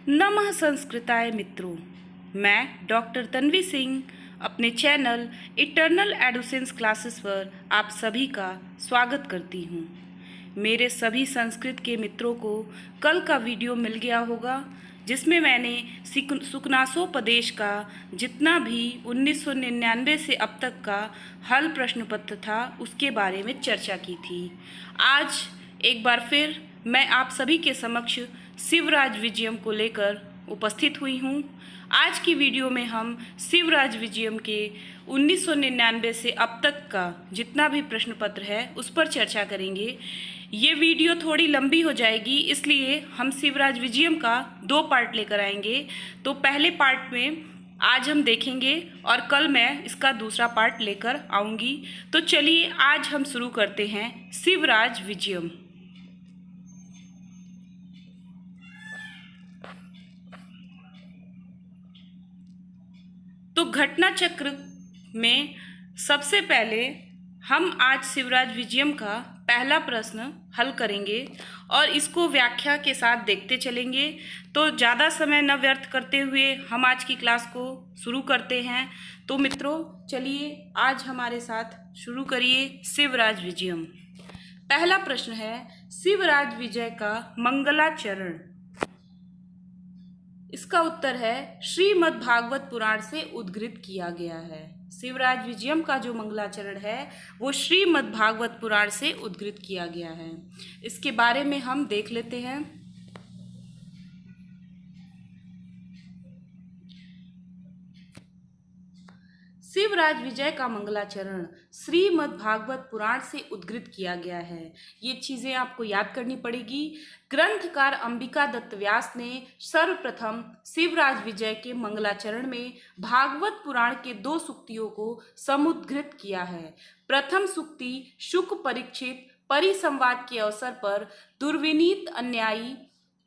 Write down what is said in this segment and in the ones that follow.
नमः संस्कृताय मित्रों, मैं डॉक्टर तन्वी सिंह अपने चैनल इटर्नल एडोसेंस क्लासेस पर आप सभी का स्वागत करती हूँ। मेरे सभी संस्कृत के मित्रों को कल का वीडियो मिल गया होगा जिसमें मैंने सुकनासोपदेश का जितना भी 1999 से अब तक का हल प्रश्न पत्र था उसके बारे में चर्चा की थी। आज एक बार फिर मैं आप सभी के समक्ष शिवराज विजयम को लेकर उपस्थित हुई हूँ। आज की वीडियो में हम शिवराज विजयम के 1999 से अब तक का जितना भी प्रश्न पत्र है उस पर चर्चा करेंगे। ये वीडियो थोड़ी लंबी हो जाएगी, इसलिए हम शिवराज विजयम का 2 पार्ट लेकर आएंगे। तो पहले पार्ट में आज हम देखेंगे और कल मैं इसका दूसरा पार्ट लेकर आऊँगी। तो चलिए आज हम शुरू करते हैं शिवराज विजयम। तो घटना चक्र में सबसे पहले हम आज शिवराज विजयम का पहला प्रश्न हल करेंगे और इसको व्याख्या के साथ देखते चलेंगे। तो ज़्यादा समय न व्यर्थ करते हुए हम आज की क्लास को शुरू करते हैं। तो मित्रों चलिए आज हमारे साथ शुरू करिए शिवराज विजयम। पहला प्रश्न है, शिवराज विजय का मंगलाचरण। इसका उत्तर है श्रीमद् भागवत पुराण से उद्धृत किया गया है। शिवराज विजयम का जो मंगलाचरण है वो श्रीमद् भागवत पुराण से उद्धृत किया गया है। इसके बारे में हम देख लेते हैं। शिवराज विजय का मंगलाचरण श्रीमद् भागवत पुराण से उद्धृत किया गया है। ये चीज़ें आपको याद करनी पड़ेगी। ग्रंथकार अंबिका दत्त व्यास ने सर्वप्रथम शिवराज विजय के मंगलाचरण में भागवत पुराण के 2 सूक्तियों को समुद्धृत किया है। प्रथम सूक्ति शुक परीक्षित परिसंवाद के अवसर पर दुर्विनीत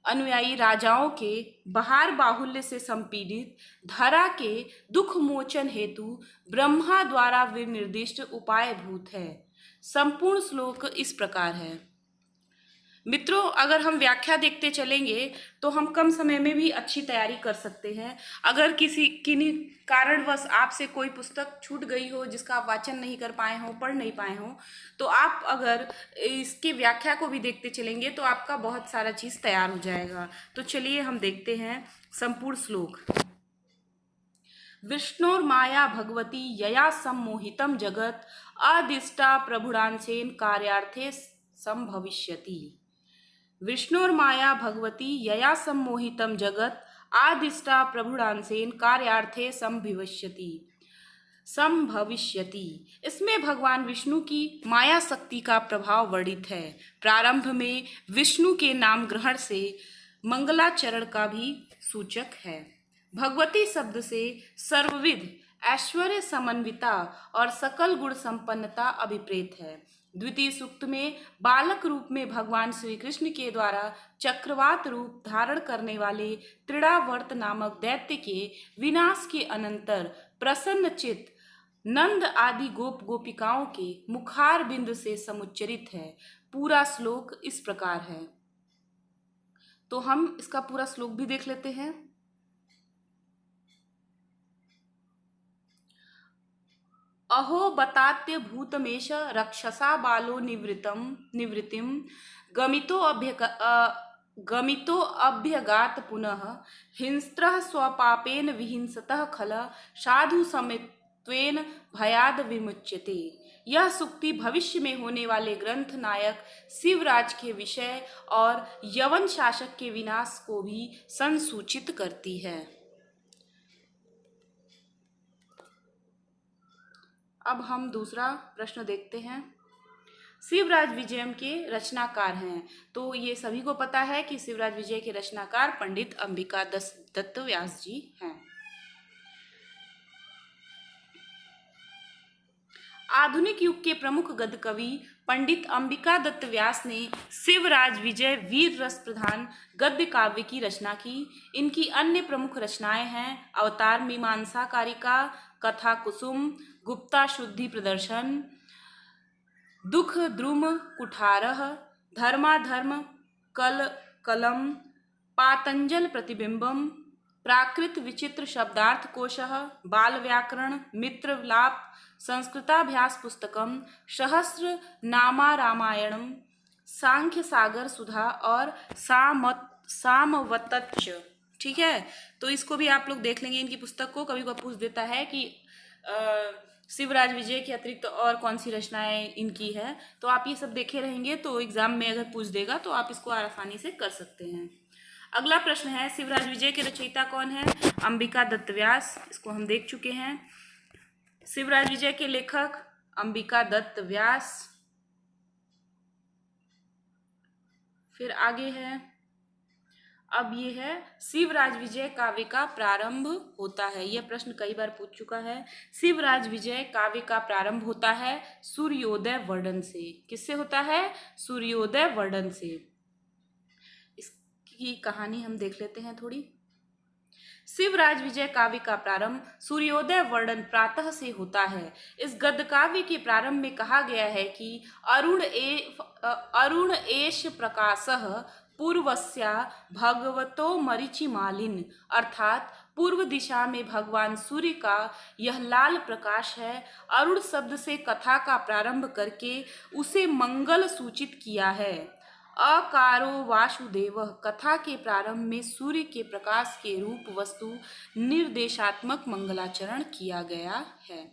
अनुयायी राजाओं के बहार बाहुल्य से संपीड़ित धरा के दुख मोचन हेतु ब्रह्मा द्वारा विनिर्दिष्ट उपाय भूत है। संपूर्ण श्लोक इस प्रकार है। मित्रों, अगर हम व्याख्या देखते चलेंगे तो हम कम समय में भी अच्छी तैयारी कर सकते हैं। अगर किन्हीं कारणवश आपसे कोई पुस्तक छूट गई हो जिसका आप वाचन नहीं कर पाए हो, पढ़ नहीं पाए हो, तो आप अगर इसकी व्याख्या को भी देखते चलेंगे तो आपका बहुत सारा चीज़ तैयार हो जाएगा। तो चलिए हम देखते हैं संपूर्ण श्लोक। विष्णुर्माया भगवती यया सम्मोहितं जगत अदिष्टा प्रभुरांसेन कार्यार्थे संभविष्यति। विष्णुर्माया भगवती यया सम्मोहितं जगत आदिष्टा प्रभुरांसेन कार्यार्थे संभविष्यति। इसमें भगवान विष्णु की माया शक्ति का प्रभाव वर्णित है। प्रारंभ में विष्णु के नाम ग्रहण से मंगलाचरण का भी सूचक है। भगवती शब्द से सर्वविध ऐश्वर्य समन्विता और सकल गुण संपन्नता अभिप्रेत है। द्वितीय सूक्त में बालक रूप में भगवान श्री कृष्ण के द्वारा चक्रवात रूप धारण करने वाले त्रिडावर्त नामक दैत्य के विनाश के अनंतर प्रसन्नचित्त नंद आदि गोप गोपिकाओं के मुखार बिंद से समुच्चरित है। पूरा श्लोक इस प्रकार है। तो हम इसका पूरा श्लोक भी देख लेते हैं। अहो बतात्य भूतमेश रक्षसा बालो निवृत्तिम गमितो अभ्यगात पुनः हिंस्त्रः स्वपापेन विहिंसतः खल साधु समित्वेन भयाद विमुच्यते। यह सूक्ति भविष्य में होने वाले ग्रंथ नायक शिवराज के विषय और यवन शासक के विनाश को भी संसूचित करती है। अब हम दूसरा प्रश्न देखते हैं। शिवराज विजयम के रचनाकार हैं। तो ये सभी को पता है कि शिवराज विजय के रचनाकार पंडित अंबिका दत्त व्यास जी हैं। आधुनिक युग के प्रमुख गद्य कवि पंडित अंबिका दत्त व्यास ने शिवराज विजय वीर रस प्रधान गद्य काव्य की रचना की। इनकी अन्य प्रमुख रचनाएं हैं अवतार मीमांसा कारिका, कथा कुसुम, गुप्ता शुद्धि प्रदर्शन, दुख द्रुम कुठारः, धर्माधर्म कलम, पातंजल प्रतिबिंबम, प्राकृत विचित्र शब्दार्थ कोशः, बाल व्याकरण, मित्र विलाप, संस्कृताभ्यास पुस्तकम, सहस्र नामा रामायणम, सांख्य सागर सुधा और सामवतच्च। ठीक है, तो इसको भी आप लोग देख लेंगे इनकी पुस्तक को। कभी कभी पूछ देता है कि शिवराज विजय के अतिरिक्त और कौन सी रचनाएं इनकी है, तो आप ये सब देखे रहेंगे तो एग्जाम में अगर पूछ देगा तो आप इसको आसानी से कर सकते हैं। अगला प्रश्न है, शिवराज विजय के रचयिता कौन है? अंबिका दत्त व्यास, इसको हम देख चुके हैं। शिवराज विजय के लेखक अंबिका दत्त व्यास। फिर आगे है, अब ये है शिवराज विजय काव्य का प्रारंभ होता है। यह प्रश्न कई बार पूछ चुका है। शिवराज विजय काव्य का प्रारंभ होता है सूर्योदय वर्णन से। किससे होता है? सूर्योदय वर्णन से। इसकी कहानी हम देख लेते हैं थोड़ी। शिवराज विजय काव्य का प्रारंभ सूर्योदय वर्णन प्रातः से होता है। इस गद्य काव्य के प्रारंभ में कहा गया है कि अरुण एष प्रकाशः पूर्वस्या भगवतो मरीचिमालिन, अर्थात पूर्व दिशा में भगवान सूर्य का यह लाल प्रकाश है। अरुण शब्द से कथा का प्रारंभ करके उसे मंगल सूचित किया है। अकारो वासुदेव, कथा के प्रारंभ में सूर्य के प्रकाश के रूप वस्तु निर्देशात्मक मंगलाचरण किया गया है।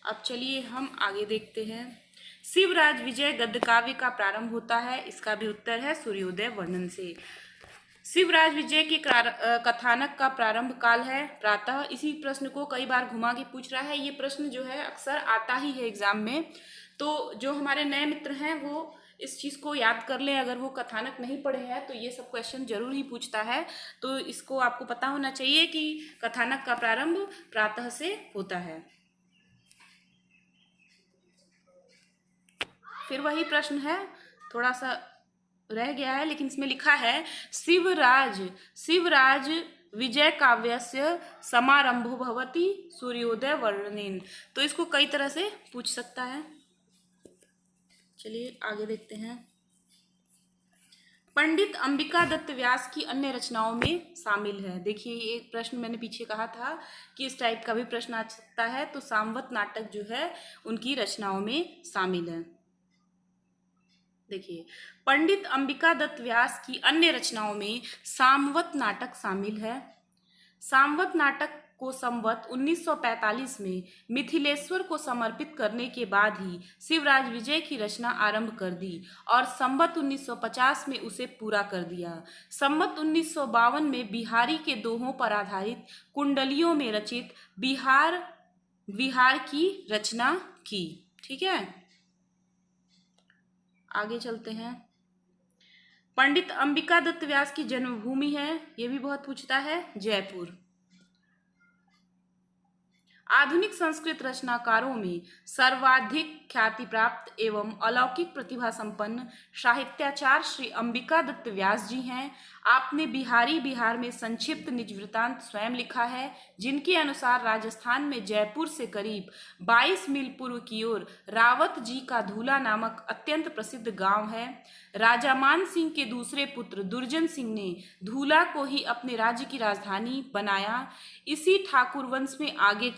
अब चलिए हम आगे देखते हैं। शिवराज विजय गद्य काव्य का प्रारंभ होता है, इसका भी उत्तर है सूर्योदय वर्णन से। शिवराज विजय के कथानक का प्रारंभ काल है प्रातः। इसी प्रश्न को कई बार घुमा के पूछ रहा है। ये प्रश्न जो है अक्सर आता ही है एग्जाम में, तो जो हमारे नए मित्र हैं वो इस चीज़ को याद कर लें। अगर वो कथानक नहीं पढ़े हैं तो ये सब क्वेश्चन जरूर ही पूछता है, तो इसको आपको पता होना चाहिए कि कथानक का प्रारंभ प्रातः से होता है। फिर वही प्रश्न है, थोड़ा सा रह गया है लेकिन इसमें लिखा है शिवराज विजय काव्यस्य समारंभो भवति सूर्योदय वर्णनेन। तो इसको कई तरह से पूछ सकता है। चलिए आगे देखते हैं। पंडित अंबिका दत्त व्यास की अन्य रचनाओं में शामिल है। देखिए ये प्रश्न मैंने पीछे कहा था कि इस टाइप का भी प्रश्न आ सकता है, तो सामवत नाटक जो है उनकी रचनाओं में शामिल है। देखिए, पंडित अंबिका दत्त व्यास की अन्य रचनाओं में सामवत नाटक शामिल है। सामवत नाटक को संवत 1945 में मिथिलेश्वर को समर्पित करने के बाद ही शिवराज विजय की रचना आरंभ कर दी और संवत 1950 में उसे पूरा कर दिया। संवत 1952 में बिहारी के दोहों पर आधारित कुंडलियों में रचित बिहार की रचना की। ठीक है, आगे चलते हैं। पंडित अंबिका दत्त व्यास की जन्मभूमि है, ये भी बहुत पूछता है, जयपुर। आधुनिक संस्कृत रचनाकारों में सर्वाधिक ख्याति प्राप्त एवं अलौकिक प्रतिभा संपन्न साहित्याचार्य श्री अंबिका दत्त व्यास जी हैं। आपने बिहार में संक्षिप्त निज वृत्तांत स्वयं लिखा है, जिनके अनुसार राजस्थान में जयपुर से करीब 22 मील पूर्व की ओर रावत जी का धूला नामक अत्यंत प्रसिद्ध गांव है। राजा मान सिंह के दूसरे पुत्र दुर्जन सिंह ने धूला को ही अपने राज्य की राजधानी बनाया। इसी ठाकुर वंश में आगे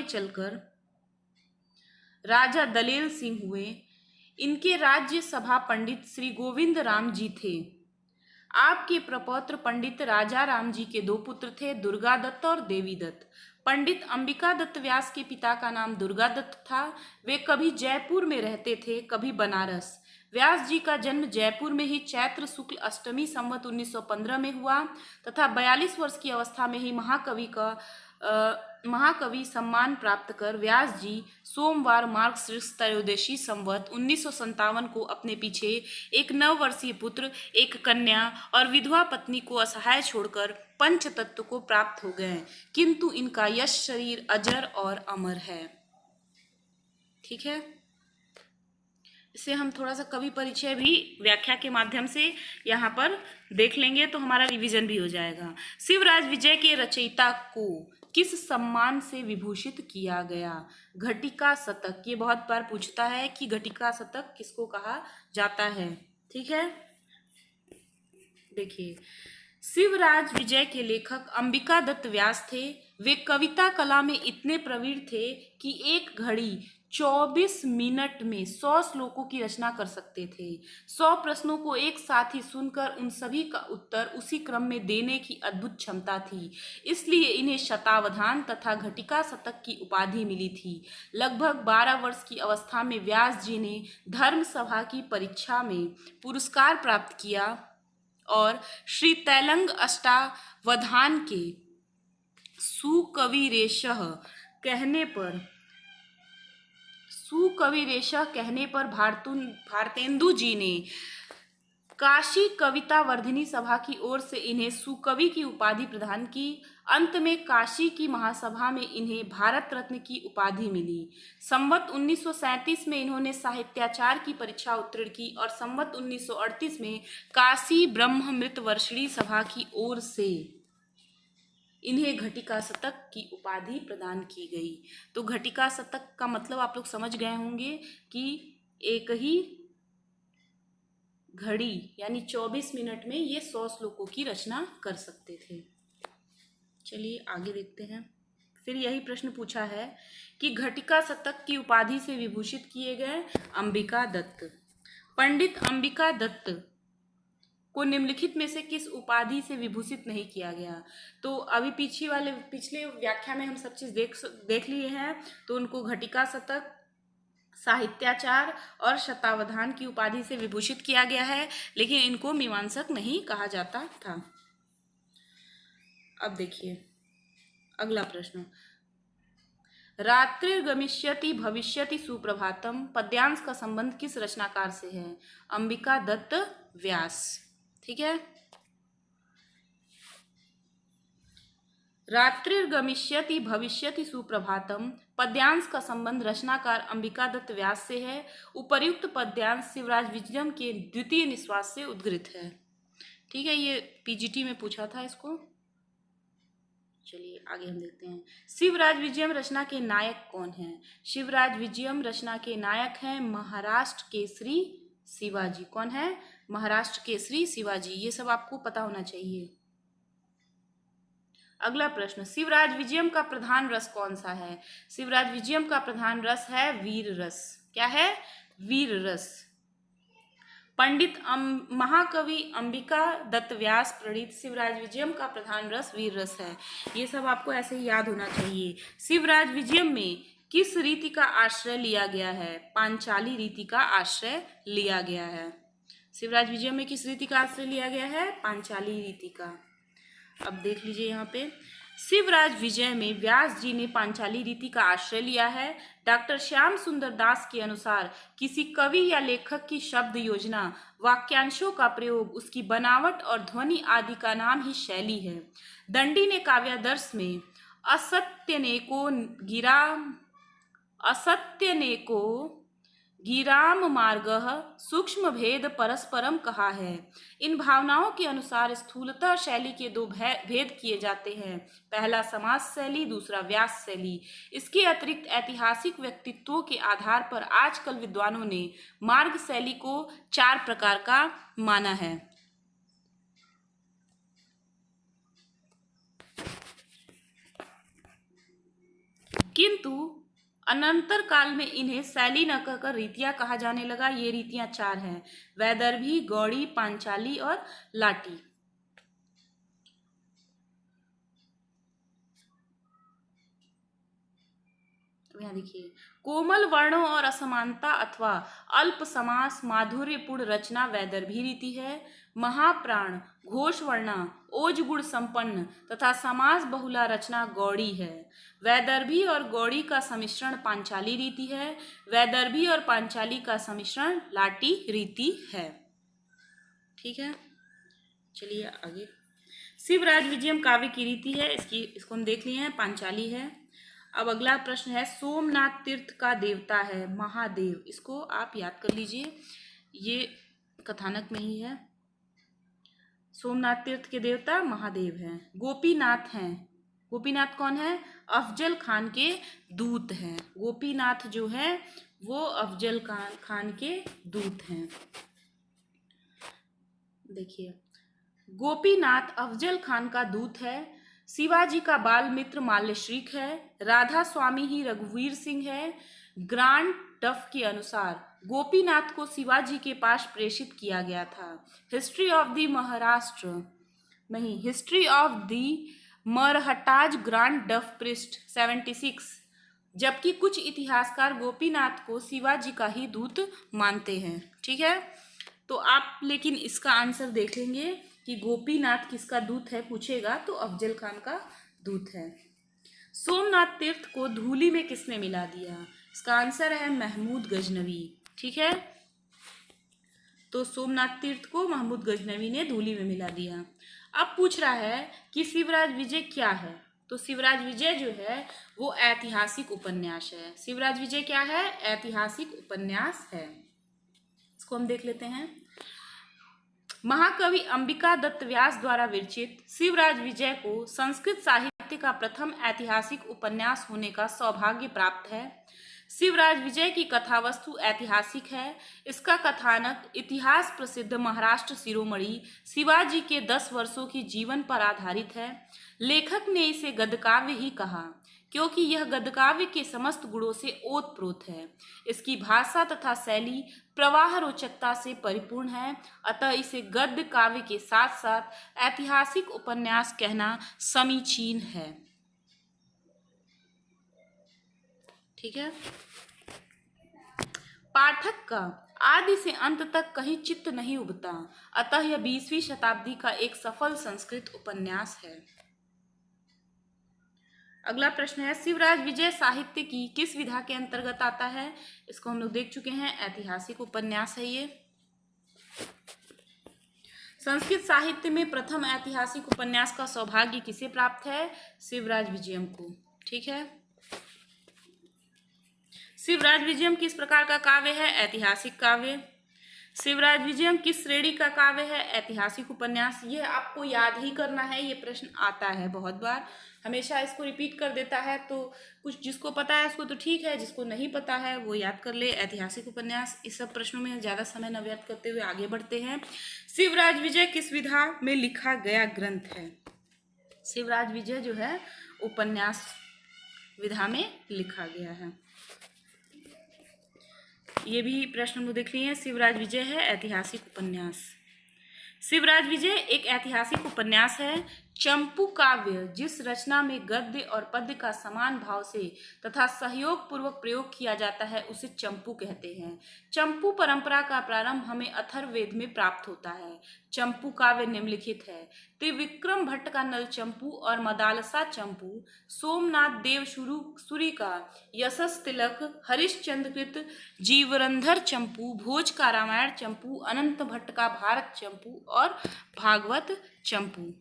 चलकर राजा दलेल सिंह हुए। इनके राज्य सभा पंडित श्री गोविंद राम जी थे। आपके प्रपौत्र पंडित राजा राम जी के 2 पुत्र थे, दुर्गा दत्त और देवी दत्त। पंडित अंबिका दत्त व्यास के पिता का नाम दुर्गा दत्त था। वे कभी जयपुर में रहते थे, कभी बनारस। व्यास जी का जन्म जयपुर में ही चैत्र शुक्ल अष्टमी संवत 1915 में हुआ तथा 42 वर्ष की अवस्था में ही महाकवि सम्मान प्राप्त कर व्यास जी सोमवार मार्गशीर्ष त्रयोदशी संवत 1957 को अपने पीछे एक 9 वर्षीय पुत्र, एक कन्या और विधवा पत्नी को असहाय छोड़कर पंच तत्व को प्राप्त हो गए, किंतु इनका यश शरीर अजर और अमर है। ठीक है, इसे हम थोड़ा सा कवि परिचय भी व्याख्या के माध्यम से यहाँ पर देख लेंगे तो हमारा रिवीजन भी हो जाएगा। शिवराज विजय के रचयिता को किस सम्मान से विभूषित किया गया? घटिका शतक, ये बहुत बार पूछता है कि घटिका शतक किसको कहा जाता है। ठीक है, देखिए, शिवराज विजय के लेखक अंबिका दत्त व्यास थे। वे कविता कला में इतने प्रवीण थे कि एक घड़ी 24 मिनट में 100 श्लोकों की रचना कर सकते थे। 100 प्रश्नों को एक साथ ही सुनकर उन सभी का उत्तर उसी क्रम में देने की अद्भुत क्षमता थी। इसलिए इन्हें शतावधान तथा घटिका शतक की उपाधि मिली थी। लगभग 12 वर्ष की अवस्था में व्यास जी ने धर्म सभा की परीक्षा में पुरस्कार प्राप्त किया और श्री तैलंग अष्टावधान के सुकविरेशः कहने पर भारतेंदु जी ने काशी कविता वर्धिनी सभा की ओर से इन्हें सुकवि की उपाधि प्रदान की। अंत में काशी की महासभा में इन्हें भारत रत्न की उपाधि मिली। संवत 1937 में इन्होंने साहित्याचार की परीक्षा उत्तीर्ण की और संवत 1938 में काशी ब्रह्ममृत वर्षिणी सभा की ओर से इन्हें घटिका शतक की उपाधि प्रदान की गई। तो घटिका शतक का मतलब आप लोग समझ गए होंगे कि एक ही घड़ी यानी 24 मिनट में ये 100 श्लोकों की रचना कर सकते थे। चलिए आगे देखते हैं। फिर यही प्रश्न पूछा है कि घटिका शतक की उपाधि से विभूषित किए गए अंबिका दत्त। पंडित अंबिका दत्त को निम्नलिखित में से किस उपाधि से विभूषित नहीं किया गया? तो अभी पिछले व्याख्या में हम सब चीज देख लिए हैं। तो उनको घटिका शतक, साहित्याचार और शतावधान की उपाधि से विभूषित किया गया है, लेकिन इनको मीमांसक नहीं कहा जाता था। अब देखिए अगला प्रश्न, रात्रिर्गमिष्यति भविष्यति सुप्रभातम पद्यांश का संबंध किस रचनाकार से है? अंबिका दत्त व्यास। ठीक है, रात्रिर्गमिष्यति भविष्यति सुप्रभातम पद्यांश का संबंध रचनाकार अंबिका दत्त व्यास से है। उपर्युक्त पद्यांश शिवराज विजयम के द्वितीय निश्वास से उद्गृत है। ठीक है, ये पीजीटी में पूछा था इसको। चलिए आगे हम देखते हैं। शिवराज विजयम रचना के नायक कौन हैं? शिवराज विजयम रचना के नायक हैं महाराष्ट्र केसरी शिवाजी। कौन है? महाराष्ट्र केसरी शिवाजी। ये सब आपको पता होना चाहिए। अगला प्रश्न, शिवराज विजयम का प्रधान रस कौन सा है? शिवराज विजयम का प्रधान रस है वीर रस। क्या है? वीर रस। पंडित महाकवि अंबिका दत्त व्यास प्रणीत शिवराज विजयम का प्रधान रस वीर रस है। ये सब आपको ऐसे ही याद होना चाहिए। शिवराज विजयम में किस रीति का आश्रय लिया गया है? पांचाली रीति का आश्रय लिया गया है। शिवराज विजयम में किस रीति का आश्रय लिया गया है? पांचाली रीति का। अब देख लीजिए यहाँ पे, शिवराज विजय में व्यास जी ने पांचाली रीति का आश्रय लिया है। डॉक्टर श्याम सुंदर दास के अनुसार किसी कवि या लेखक की शब्द योजना, वाक्यांशों का प्रयोग, उसकी बनावट और ध्वनि आदि का नाम ही शैली है। दंडी ने काव्यादर्श में असत्यनेको गिराम मार्गः सूक्ष्म भेद परस्परम कहा है। इन भावनाओं के अनुसार स्थूलतः शैली के दो भेद किए जाते हैं, पहला समास शैली, दूसरा व्यास शैली। इसके अतिरिक्त ऐतिहासिक व्यक्तित्वों के आधार पर आजकल विद्वानों ने मार्ग शैली को 4 प्रकार का माना है। किंतु अनंतर काल में इन्हें शैली न कहकर रीतियां कहा जाने लगा। ये रीतियां 4 हैं, वैदर्भी, गौड़ी, पांचाली और लाटी। यहाँ देखिए, कोमल वर्णों और असमानता अथवा अल्प समास माधुर्यपूर्ण रचना वैदर्भी रीति है। महाप्राण, घोष वर्णा, ओज गुण संपन्न तथा समास बहुला रचना गौड़ी है। वैदर्भी और गौड़ी का सम्मिश्रण पांचाली रीति है। वैदर्भी और पांचाली का सम्मिश्रण लाटी रीति है। ठीक है, चलिए आगे। शिवराज विजयम काव्य की रीति है, इसको हम देख लिए हैं, पांचाली है। अब अगला प्रश्न है, सोमनाथ तीर्थ का देवता है महादेव। इसको आप याद कर लीजिए, ये कथानक में ही है। सोमनाथ तीर्थ के देवता महादेव हैं। गोपीनाथ हैं गोपीनाथ कौन है? अफजल खान के दूत हैं। गोपीनाथ जो है वो अफजल खान के दूत हैं। देखिए, गोपीनाथ अफजल खान का दूत है। शिवाजी का बाल मित्र माल्यश्रीक है। राधा स्वामी ही रघुवीर सिंह है। ग्रांड डफ के अनुसार गोपीनाथ को शिवाजी के पास प्रेषित किया गया था। हिस्ट्री ऑफ द महाराष्ट्र नहीं, हिस्ट्री ऑफ द मरहटाज ग्रांड डफ पृष्ठ 76। जबकि कुछ इतिहासकार गोपीनाथ को शिवाजी का ही दूत मानते हैं। ठीक है, तो आप लेकिन इसका आंसर देखेंगे कि गोपीनाथ किसका दूत है पूछेगा तो अफजल खान का दूत है। सोमनाथ तीर्थ को धूली में किसने मिला दिया? इसका आंसर है महमूद गजनवी। ठीक है, तो सोमनाथ तीर्थ को महमूद गजनवी ने धूली में मिला दिया। अब पूछ रहा है कि शिवराज विजय क्या है? तो शिवराज विजय जो है वो ऐतिहासिक उपन्यास है। शिवराज विजय क्या है? ऐतिहासिक उपन्यास है। इसको हम देख लेते हैं। महाकवि अंबिका दत्त व्यास द्वारा विरचित शिवराज विजय को संस्कृत साहित्य का प्रथम ऐतिहासिक उपन्यास होने का सौभाग्य प्राप्त है। शिवराज विजय की कथावस्तु ऐतिहासिक है। इसका कथानक इतिहास प्रसिद्ध महाराष्ट्र शिरोमणि शिवाजी के 10 वर्षों की जीवन पर आधारित है। लेखक ने इसे गद्यकाव्य ही कहा क्योंकि यह गद्यकाव्य के समस्त गुणों से ओतप्रोत है। इसकी भाषा तथा शैली प्रवाह रोचकता से परिपूर्ण है, अतः इसे गद्य काव्य के साथ साथ ऐतिहासिक उपन्यास कहना समीचीन है। ठीक है, पाठक का आदि से अंत तक कहीं चित्त नहीं उबता, अतः यह 20वीं शताब्दी का एक सफल संस्कृत उपन्यास है। अगला प्रश्न है, शिवराज विजय साहित्य की किस विधा के अंतर्गत आता है? इसको हम लोग देख चुके हैं, ऐतिहासिक उपन्यास है ये। संस्कृत साहित्य में प्रथम ऐतिहासिक उपन्यास का सौभाग्य किसे प्राप्त है? शिवराज विजयम को। ठीक है, शिवराज विजयम किस प्रकार का काव्य है? ऐतिहासिक काव्य। शिवराज विजयम किस श्रेणी का काव्य है? ऐतिहासिक उपन्यास। ये आपको याद ही करना है, ये प्रश्न आता है बहुत बार, हमेशा इसको रिपीट कर देता है। तो कुछ जिसको पता है उसको तो ठीक है, जिसको नहीं पता है वो याद कर ले। ऐतिहासिक उपन्यास। इस सब प्रश्नों में ज़्यादा समय न व्यर्थ करते हुए आगे बढ़ते हैं। शिवराज विजय किस विधा में लिखा गया ग्रंथ है? शिवराज विजय जो है उपन्यास विधा में लिखा गया है। ये भी प्रश्न हम देख लिए हैं। शिवराज विजय है ऐतिहासिक उपन्यास। शिवराज विजय एक ऐतिहासिक उपन्यास है। चंपू काव्य जिस रचना में गद्य और पद्य का समान भाव से तथा सहयोग पूर्वक प्रयोग किया जाता है उसे चंपू कहते हैं। चंपू परंपरा का प्रारंभ हमें अथर्ववेद में प्राप्त होता है। चंपू काव्य निम्नलिखित है। त्रिविक्रम भट्ट का नल चंपू और मदालसा चंपू, सोमनाथ देव सूरी का यशस तिलक, हरिश्चंद्र कृत जीवरंधर चंपू, भोज का रामायण चंपू, अनंत भट्ट का भारत चंपू और भागवत चंपू।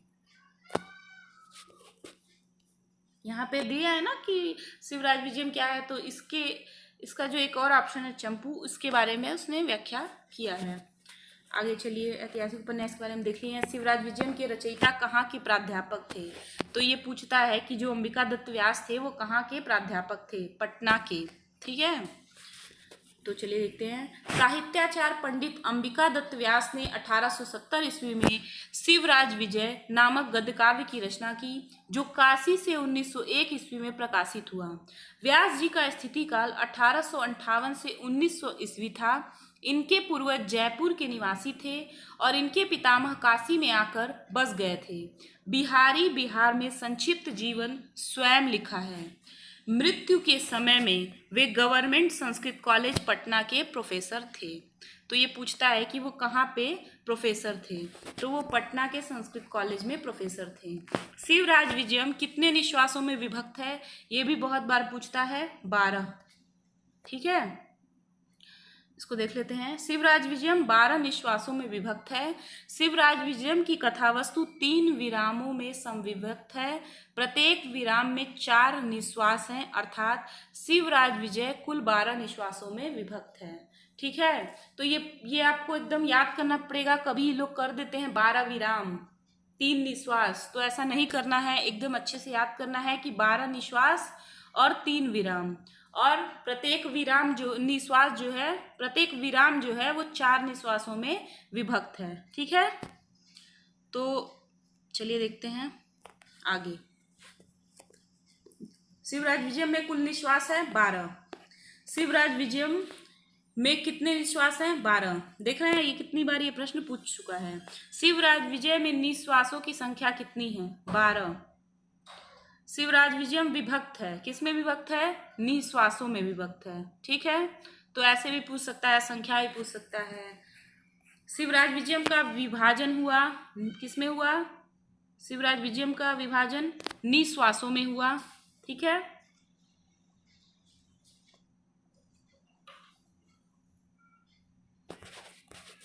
यहाँ पे दिया है ना कि शिवराज विजयम क्या है, तो इसका जो एक और ऑप्शन है चंपू, उसके बारे में उसने व्याख्या किया है। आगे चलिए, ऐतिहासिक उपन्यास के बारे में देख लिए। शिवराज विजयम के रचयिता कहाँ के प्राध्यापक थे? तो ये पूछता है कि जो अंबिका दत्त व्यास थे वो कहाँ के प्राध्यापक थे? पटना के। ठीक है, तो चलिए देखते हैं। साहित्याचार्य पंडित अंबिका दत्त व्यास ने 1870 ईस्वी में शिवराज विजय नामक गद्य काव्य की रचना की जो काशी से 1901 ईस्वी में प्रकाशित हुआ। व्यास जी का स्थिति काल 1858 से 1900 ईस्वी था। इनके पूर्वज जयपुर के निवासी थे और इनके पितामह काशी में आकर बस गए थे। बिहार में संक्षिप्त जीवन स्वयं लिखा है। मृत्यु के समय में वे गवर्नमेंट संस्कृत कॉलेज पटना के प्रोफेसर थे। तो ये पूछता है कि वो कहाँ पे प्रोफेसर थे, तो वो पटना के संस्कृत कॉलेज में प्रोफेसर थे। शिवराज विजयम कितने निश्वासों में विभक्त है? ये भी बहुत बार पूछता है, 12। ठीक है, इसको देख लेते हैं। शिवराज विजयम 12 निश्वासों में विभक्त है। शिवराज विजयम की कथावस्तु 3 विरामों में संविभक्त है। प्रत्येक विराम में 4 निश्वास हैं, अर्थात शिवराज विजय कुल 12 निश्वासों में विभक्त है। ठीक है, तो ये आपको एकदम याद करना पड़ेगा। कभी लोग कर देते हैं 12 विराम, 3 निश्वास। तो ऐसा नहीं करना है, एकदम अच्छे से याद करना है कि 12 निश्वास और 3 विराम, और प्रत्येक विराम जो निश्वास जो है, प्रत्येक विराम जो है वो 4 निश्वासों में विभक्त है। ठीक है, तो चलिए देखते हैं आगे। शिवराज विजयम में कुल निश्वास है 12। शिवराज विजयम में कितने निश्वास हैं? 12। देख रहे हैं ये कितनी बार ये प्रश्न पूछ चुका है। शिवराज विजय में निश्वासों की संख्या कितनी है? 12। शिवराज विजयम विभक्त है, किसमें विभक्त है? निश्वासों में विभक्त है। ठीक है, तो ऐसे भी पूछ सकता है, संख्या भी पूछ सकता है। शिवराज विजयम का विभाजन हुआ किसमें हुआ? शिवराज विजयम का विभाजन निश्वासों में हुआ। ठीक है,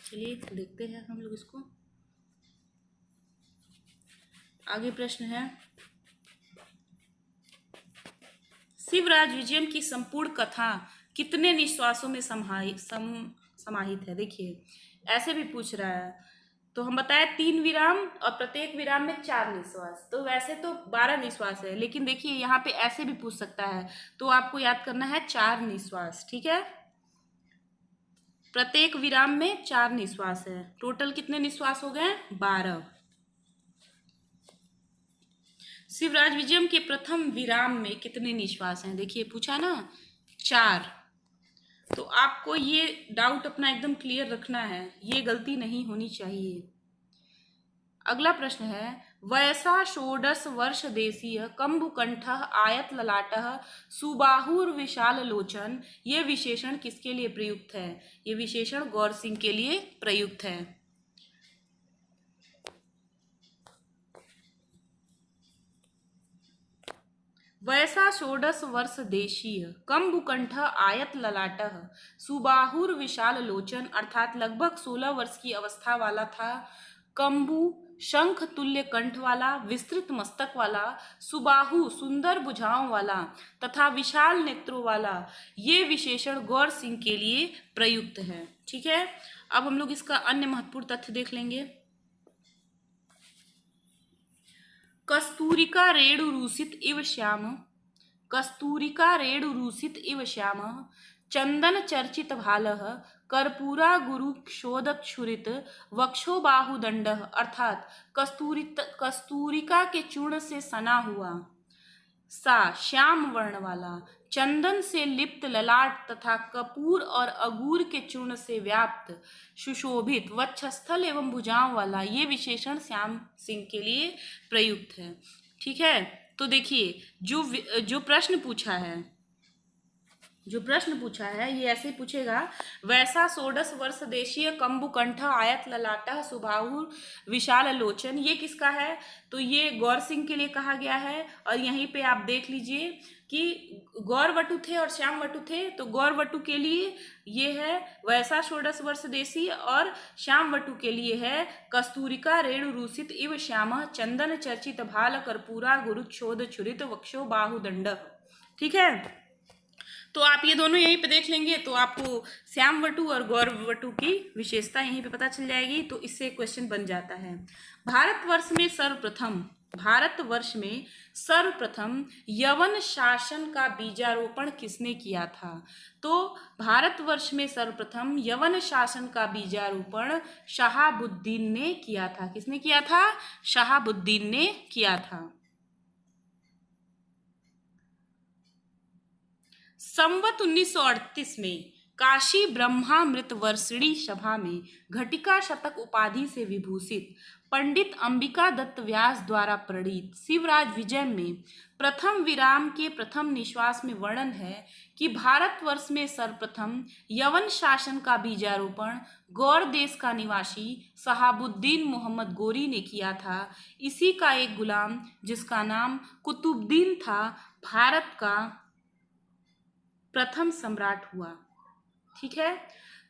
चलिए देखते हैं हम लोग इसको। आगे प्रश्न है, शिवराज विजयम की संपूर्ण कथा कितने निश्वासों में समाहित है? देखिए ऐसे भी पूछ रहा है, तो हम बताए 3 विराम और प्रत्येक विराम में 4 निश्वास। तो वैसे तो 12 निश्वास है, लेकिन देखिए यहाँ पे ऐसे भी पूछ सकता है, तो आपको याद करना है 4 निश्वास। ठीक है, प्रत्येक विराम में 4 निश्वास है। टोटल कितने निश्वास हो गए? 12। शिवराज विजयम के प्रथम विराम में कितने निश्वास हैं? देखिए पूछा ना 4। तो आपको ये डाउट अपना एकदम क्लियर रखना है, ये गलती नहीं होनी चाहिए। अगला प्रश्न है, वयसा षोडश वर्ष देशीय कंबुकंठ आयत ललाट सुबाहुर विशाल लोचन, ये विशेषण किसके लिए प्रयुक्त है? ये विशेषण गौर सिंह के लिए प्रयुक्त है। वैसा षोडश वर्ष देशीय कंबुकंठ आयत ललाट सुबाहुर विशाल लोचन, अर्थात लगभग 16 वर्ष की अवस्था वाला था। कंबु शंख तुल्य कंठ वाला, विस्तृत मस्तक वाला, सुबाहु सुंदर भुजाओं वाला तथा विशाल नेत्रों वाला, ये विशेषण गौर सिंह के लिए प्रयुक्त है। ठीक है, अब हम लोग इसका अन्य महत्वपूर्ण तथ्य देख लेंगे। कस्तूरिका रेणुरूसित इव श्याम, कस्तूरिका रेणुरूसित इव श्याम, चंदन चर्चित भालः, कर्पूरा गुरु क्षोदक्षुरित वक्षो बाहुदंड, अर्थात कस्तूरिका के चूर्ण से सना हुआ, सा श्याम वर्ण वाला, चंदन से लिप्त ललाट तथा कपूर और अगूर के चूर्ण से व्याप्त सुशोभित वक्षस्थल एवं भुजाओं वाला, ये विशेषण श्याम सिंह के लिए प्रयुक्त है। ठीक है, तो देखिए जो प्रश्न पूछा है ये ऐसे पूछेगा, वैसा षोडश वर्ष देशीय कंबुकंठ आयत ललाटा सुबाहुर विशाल लोचन, ये किसका है? तो ये गौर सिंह के लिए कहा गया है। और यहीं पे आप देख लीजिए कि गौर वटु थे और श्याम वटु थे, तो गौर वटु के लिए ये है वैसा षोडश वर्ष देशी, और श्याम वटु के लिए है कस्तूरिका रेणुरूसित इव श्याम, चंदन चर्चित भाल कर्पूरा गुरु क्षोध छुरित वक्षो बाहुदंड। ठीक है, तो आप ये दोनों यहीं पे देख लेंगे तो आपको श्याम वटु और गौर वटु की विशेषता यहीं पे पता चल जाएगी। तो इससे क्वेश्चन बन जाता है, भारतवर्ष में सर्वप्रथम यवन शासन का बीजारोपण किसने किया था? तो भारतवर्ष में सर्वप्रथम यवन शासन का बीजारोपण शहाबुद्दीन ने किया था। किसने किया था? शहाबुद्दीन ने किया था। संवत 1938 में काशी ब्रह्मामृत वर्षिणी सभा में घटिका शतक उपाधि से विभूषित पंडित अंबिका दत्त व्यास द्वारा प्रणीत शिवराज विजय में प्रथम विराम के प्रथम निश्वास में वर्णन है कि भारतवर्ष में सर्वप्रथम यवन शासन का बीजारोपण गौर देश का निवासी शहाबुद्दीन मोहम्मद गोरी ने किया था। इसी का एक गुलाम जिसका नाम कुतुबुद्दीन था, भारत का प्रथम सम्राट हुआ। ठीक है,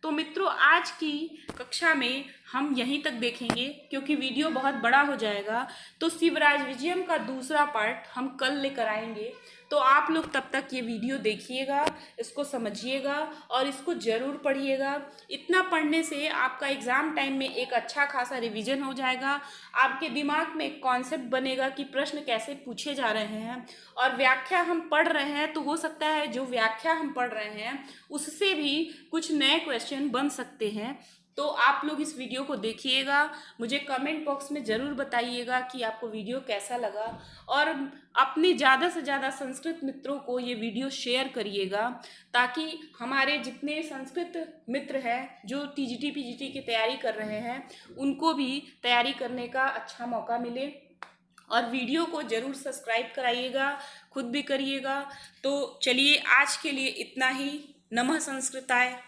तो मित्रों आज की कक्षा में हम यहीं तक देखेंगे क्योंकि वीडियो बहुत बड़ा हो जाएगा। तो शिवराज विजयम का दूसरा पार्ट हम कल लेकर आएंगे। तो आप लोग तब तक ये वीडियो देखिएगा, इसको समझिएगा और इसको ज़रूर पढ़िएगा। इतना पढ़ने से आपका एग्ज़ाम टाइम में एक अच्छा खासा रिवीजन हो जाएगा। आपके दिमाग में एक कॉन्सेप्ट बनेगा कि प्रश्न कैसे पूछे जा रहे हैं, और व्याख्या हम पढ़ रहे हैं तो हो सकता है जो व्याख्या हम पढ़ रहे हैं उससे भी कुछ नए क्वेश्चन बन सकते हैं। तो आप लोग इस वीडियो को देखिएगा, मुझे कमेंट बॉक्स में ज़रूर बताइएगा कि आपको वीडियो कैसा लगा, और अपने ज़्यादा से ज़्यादा संस्कृत मित्रों को ये वीडियो शेयर करिएगा, ताकि हमारे जितने संस्कृत मित्र हैं जो टीजीटी पीजीटी की तैयारी कर रहे हैं उनको भी तैयारी करने का अच्छा मौका मिले। और वीडियो को ज़रूर सब्सक्राइब कराइएगा, खुद भी करिएगा। तो चलिए आज के लिए इतना ही। नमः संस्कृताय।